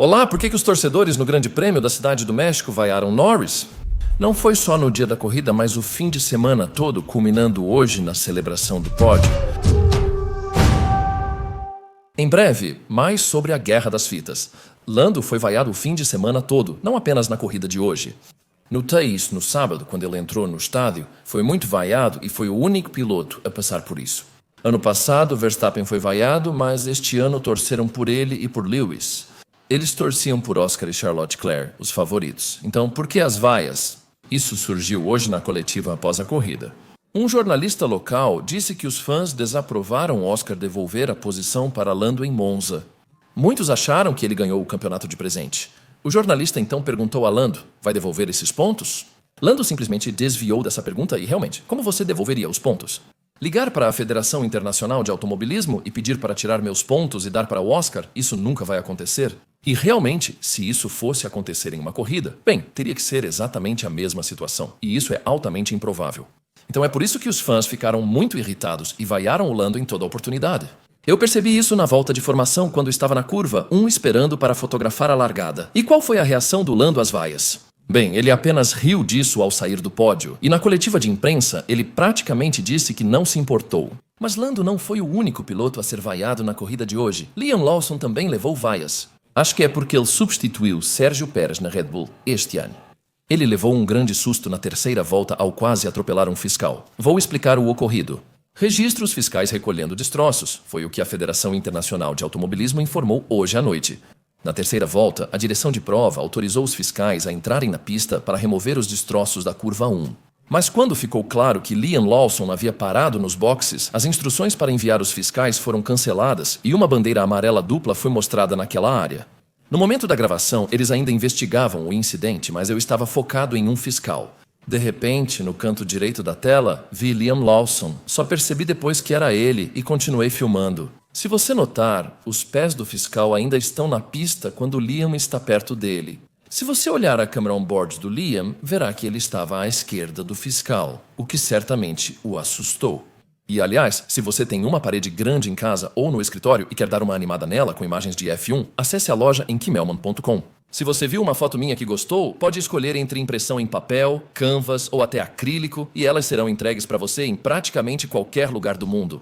Olá, por que os torcedores no Grande Prêmio da Cidade do México vaiaram Norris? Não foi só no dia da corrida, mas o fim de semana todo, culminando hoje na celebração do pódio. Em breve, mais sobre a Guerra das Fitas. Lando foi vaiado o fim de semana todo, não apenas na corrida de hoje. Notei isso no sábado, quando ele entrou no estádio, foi muito vaiado e foi o único piloto a passar por isso. Ano passado, Verstappen foi vaiado, mas este ano torceram por ele e por Lewis. Eles torciam por Oscar e Charlotte Leclerc, os favoritos. Então, por que as vaias? Isso surgiu hoje na coletiva após a corrida. Um jornalista local disse que os fãs desaprovaram Oscar devolver a posição para Lando em Monza. Muitos acharam que ele ganhou o campeonato de presente. O jornalista então perguntou a Lando, vai devolver esses pontos? Lando simplesmente desviou dessa pergunta e, realmente, como você devolveria os pontos? Ligar para a Federação Internacional de Automobilismo e pedir para tirar meus pontos e dar para o Oscar, isso nunca vai acontecer. E realmente, se isso fosse acontecer em uma corrida, bem, teria que ser exatamente a mesma situação. E isso é altamente improvável. Então é por isso que os fãs ficaram muito irritados e vaiaram o Lando em toda a oportunidade. Eu percebi isso na volta de formação quando estava na curva 1 esperando para fotografar a largada. E qual foi a reação do Lando às vaias? Bem, ele apenas riu disso ao sair do pódio. E na coletiva de imprensa, ele praticamente disse que não se importou. Mas Lando não foi o único piloto a ser vaiado na corrida de hoje. Liam Lawson também levou vaias. Acho que é porque ele substituiu Sérgio Pérez na Red Bull este ano. Ele levou um grande susto na terceira volta ao quase atropelar um fiscal. Vou explicar o ocorrido. Registros fiscais recolhendo destroços, foi o que a Federação Internacional de Automobilismo informou hoje à noite. Na terceira volta, a direção de prova autorizou os fiscais a entrarem na pista para remover os destroços da curva 1. Mas quando ficou claro que Liam Lawson havia parado nos boxes, as instruções para enviar os fiscais foram canceladas e uma bandeira amarela dupla foi mostrada naquela área. No momento da gravação, eles ainda investigavam o incidente, mas eu estava focado em um fiscal. De repente, no canto direito da tela, vi Liam Lawson. Só percebi depois que era ele e continuei filmando. Se você notar, os pés do fiscal ainda estão na pista quando Liam está perto dele. Se você olhar a câmera on-board do Liam, verá que ele estava à esquerda do fiscal, o que certamente o assustou. E, aliás, se você tem uma parede grande em casa ou no escritório e quer dar uma animada nela com imagens de F1, acesse a loja em kimelman.com. Se você viu uma foto minha que gostou, pode escolher entre impressão em papel, canvas ou até acrílico e elas serão entregues para você em praticamente qualquer lugar do mundo.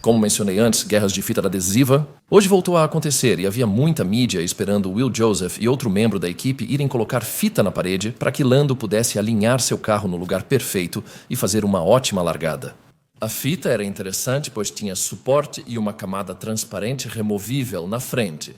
Como mencionei antes, guerras de fita adesiva, hoje voltou a acontecer e havia muita mídia esperando Will Joseph e outro membro da equipe irem colocar fita na parede para que Lando pudesse alinhar seu carro no lugar perfeito e fazer uma ótima largada. A fita era interessante pois tinha suporte e uma camada transparente removível na frente.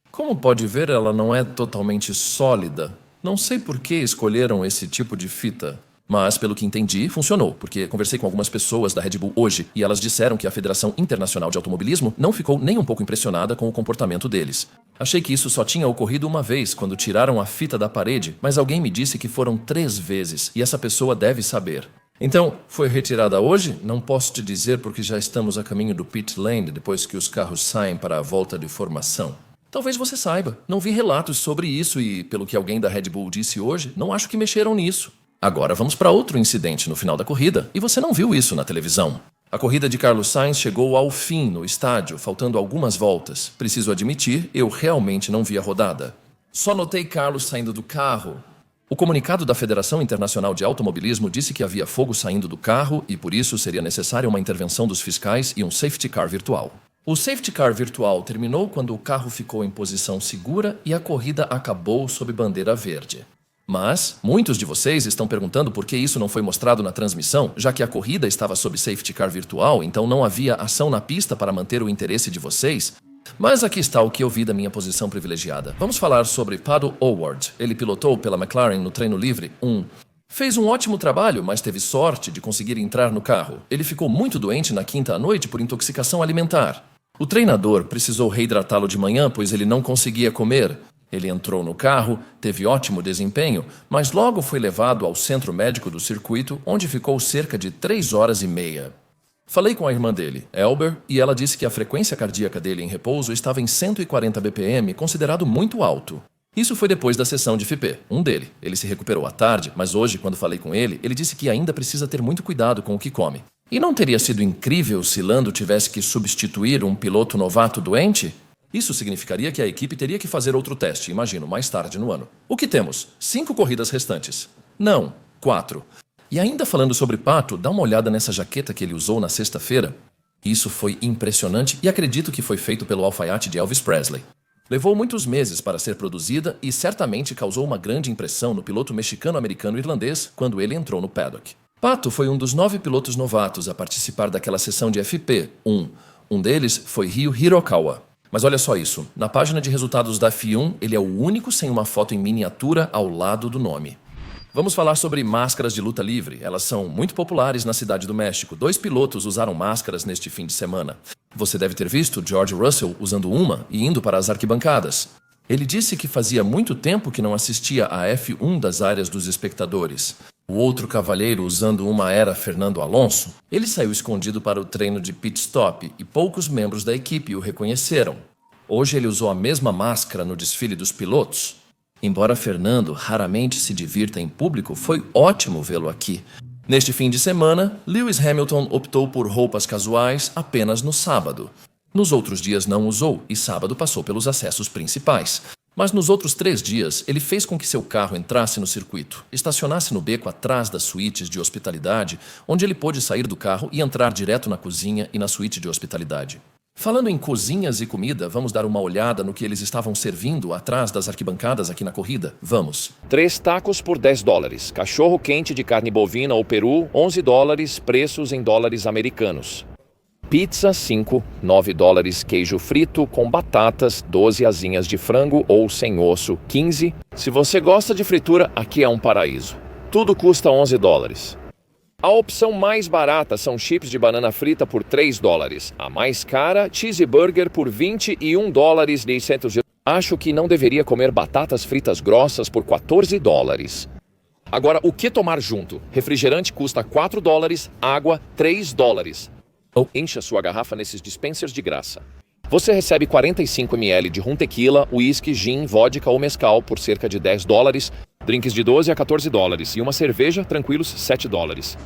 Como pode ver, ela não é totalmente sólida. Não sei por que escolheram esse tipo de fita. Mas, pelo que entendi, funcionou, porque conversei com algumas pessoas da Red Bull hoje e elas disseram que a Federação Internacional de Automobilismo não ficou nem um pouco impressionada com o comportamento deles. Achei que isso só tinha ocorrido uma vez, quando tiraram a fita da parede, mas alguém me disse que foram 3 vezes e essa pessoa deve saber. Então, foi retirada hoje? Não posso te dizer porque já estamos a caminho do pit lane depois que os carros saem para a volta de formação. Talvez você saiba, não vi relatos sobre isso e, pelo que alguém da Red Bull disse hoje, não acho que mexeram nisso. Agora vamos para outro incidente no final da corrida, e você não viu isso na televisão. A corrida de Carlos Sainz chegou ao fim no estádio, faltando algumas voltas. Preciso admitir, eu realmente não vi a rodada. Só notei Carlos saindo do carro. O comunicado da Federação Internacional de Automobilismo disse que havia fogo saindo do carro e por isso seria necessária uma intervenção dos fiscais e um safety car virtual. O safety car virtual terminou quando o carro ficou em posição segura e a corrida acabou sob bandeira verde. Mas muitos de vocês estão perguntando por que isso não foi mostrado na transmissão, já que a corrida estava sob safety car virtual, então não havia ação na pista para manter o interesse de vocês. Mas aqui está o que eu vi da minha posição privilegiada. Vamos falar sobre Pato O'Ward. Ele pilotou pela McLaren no treino livre 1. Fez um ótimo trabalho, mas teve sorte de conseguir entrar no carro. Ele ficou muito doente na quinta à noite por intoxicação alimentar. O treinador precisou reidratá-lo de manhã, pois ele não conseguia comer. Ele entrou no carro, teve ótimo desempenho, mas logo foi levado ao centro médico do circuito, onde ficou cerca de 3 horas e meia. Falei com a irmã dele, Elber, e ela disse que a frequência cardíaca dele em repouso estava em 140 bpm, considerado muito alto. Isso foi depois da sessão de FP, dele. Ele se recuperou à tarde, mas hoje, quando falei com ele, ele disse que ainda precisa ter muito cuidado com o que come. E não teria sido incrível se Lando tivesse que substituir um piloto novato doente? Isso significaria que a equipe teria que fazer outro teste, imagino, mais tarde no ano. O que temos? 5 corridas restantes. Não, 4. E ainda falando sobre Pato, dá uma olhada nessa jaqueta que ele usou na sexta-feira. Isso foi impressionante e acredito que foi feito pelo alfaiate de Elvis Presley. Levou muitos meses para ser produzida e certamente causou uma grande impressão no piloto mexicano-americano-irlandês quando ele entrou no paddock. Pato foi um dos 9 pilotos novatos a participar daquela sessão de FP1. Um deles foi Ryo Hirokawa. Mas olha só isso, na página de resultados da F1, ele é o único sem uma foto em miniatura ao lado do nome. Vamos falar sobre máscaras de luta livre. Elas são muito populares na Cidade do México. 2 pilotos usaram máscaras neste fim de semana. Você deve ter visto George Russell usando uma e indo para as arquibancadas. Ele disse que fazia muito tempo que não assistia a F1 das áreas dos espectadores. O outro cavalheiro usando uma era Fernando Alonso. Ele saiu escondido para o treino de pit stop e poucos membros da equipe o reconheceram. Hoje ele usou a mesma máscara no desfile dos pilotos. Embora Fernando raramente se divirta em público, foi ótimo vê-lo aqui. Neste fim de semana, Lewis Hamilton optou por roupas casuais apenas no sábado. Nos outros dias não usou e sábado passou pelos acessos principais. Mas nos outros 3 dias, ele fez com que seu carro entrasse no circuito, estacionasse no beco atrás das suítes de hospitalidade, onde ele pôde sair do carro e entrar direto na cozinha e na suíte de hospitalidade. Falando em cozinhas e comida, vamos dar uma olhada no que eles estavam servindo atrás das arquibancadas aqui na corrida? Vamos. 3 tacos por $10. Cachorro quente de carne bovina ou peru, $11, preços em dólares americanos. Pizza, 5, $9. Queijo frito com batatas, 12 asinhas de frango ou sem osso, 15. Se você gosta de fritura, aqui é um paraíso. Tudo custa $11. A opção mais barata são chips de banana frita por $3. A mais cara, cheeseburger por $21,900. Acho que não deveria comer batatas fritas grossas por $14. Agora, o que tomar junto? Refrigerante custa $4, água $3. Encha sua garrafa nesses dispensers de graça. Você recebe 45 ml de rum tequila, uísque, gin, vodka ou mezcal por cerca de $10, drinks de $12 a $14 e uma cerveja, tranquilos, $7.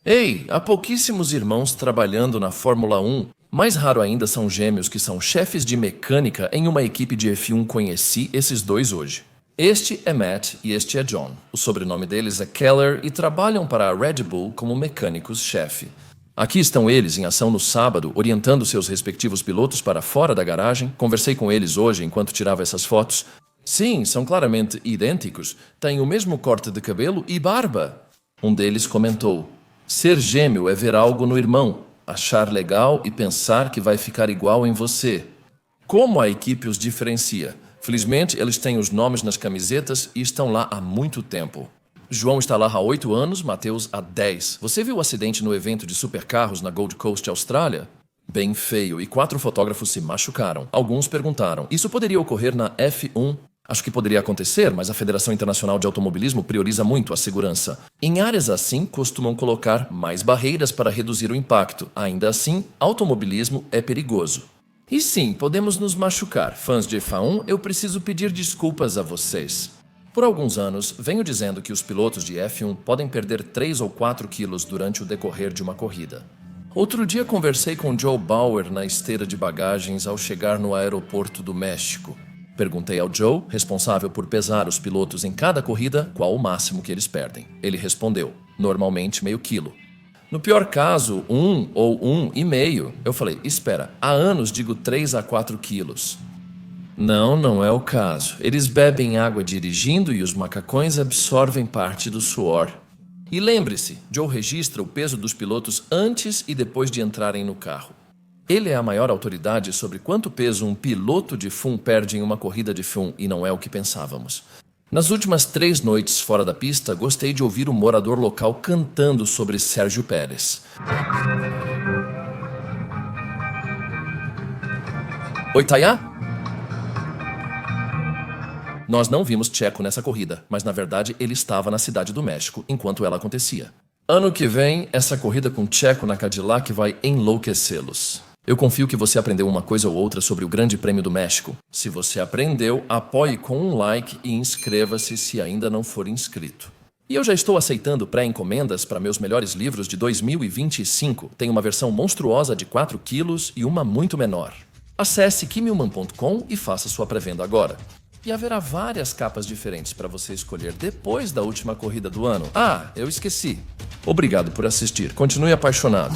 Ei, há pouquíssimos irmãos trabalhando na Fórmula 1. Mais raro ainda são gêmeos que são chefes de mecânica em uma equipe de F1. Conheci esses 2 hoje. Este é Matt e este é John. O sobrenome deles é Keller e trabalham para a Red Bull como mecânicos-chefe. Aqui estão eles em ação no sábado, orientando seus respectivos pilotos para fora da garagem. Conversei com eles hoje enquanto tirava essas fotos. Sim, são claramente idênticos. Têm o mesmo corte de cabelo e barba. Um deles comentou: ser gêmeo é ver algo no irmão, achar legal e pensar que vai ficar igual em você. Como a equipe os diferencia? Felizmente, eles têm os nomes nas camisetas e estão lá há muito tempo. João está lá há 8 anos, Matheus há 10. Você viu o acidente no evento de supercarros na Gold Coast, Austrália? Bem feio, e 4 fotógrafos se machucaram. Alguns perguntaram: isso poderia ocorrer na F1? Acho que poderia acontecer, mas a Federação Internacional de Automobilismo prioriza muito a segurança. Em áreas assim, costumam colocar mais barreiras para reduzir o impacto. Ainda assim, automobilismo é perigoso. E sim, podemos nos machucar. Fãs de F1, eu preciso pedir desculpas a vocês. Por alguns anos, venho dizendo que os pilotos de F1 podem perder 3 ou 4 quilos durante o decorrer de uma corrida. Outro dia conversei com Joe Bauer na esteira de bagagens ao chegar no aeroporto do México. Perguntei ao Joe, responsável por pesar os pilotos em cada corrida, qual o máximo que eles perdem. Ele respondeu: normalmente meio quilo. No pior caso, 1 ou 1,5. Eu falei: espera, há anos digo 3 a 4 quilos. Não é o caso. Eles bebem água dirigindo e os macacões absorvem parte do suor. E lembre-se, Joe registra o peso dos pilotos antes e depois de entrarem no carro. Ele é a maior autoridade sobre quanto peso um piloto de F1 perde em uma corrida de F1 e não é o que pensávamos. Nas últimas 3 noites fora da pista, gostei de ouvir um morador local cantando sobre Sérgio Pérez. Oi, Tayá? Nós não vimos Checo nessa corrida, mas na verdade ele estava na Cidade do México enquanto ela acontecia. Ano que vem, essa corrida com Checo na Cadillac vai enlouquecê-los. Eu confio que você aprendeu uma coisa ou outra sobre o Grande Prêmio do México. Se você aprendeu, apoie com um like e inscreva-se se ainda não for inscrito. E eu já estou aceitando pré-encomendas para meus melhores livros de 2025. Tem uma versão monstruosa de 4 quilos e uma muito menor. Acesse kimilman.com e faça sua pré-venda agora. E haverá várias capas diferentes para você escolher depois da última corrida do ano. Ah, eu esqueci. Obrigado por assistir. Continue apaixonado.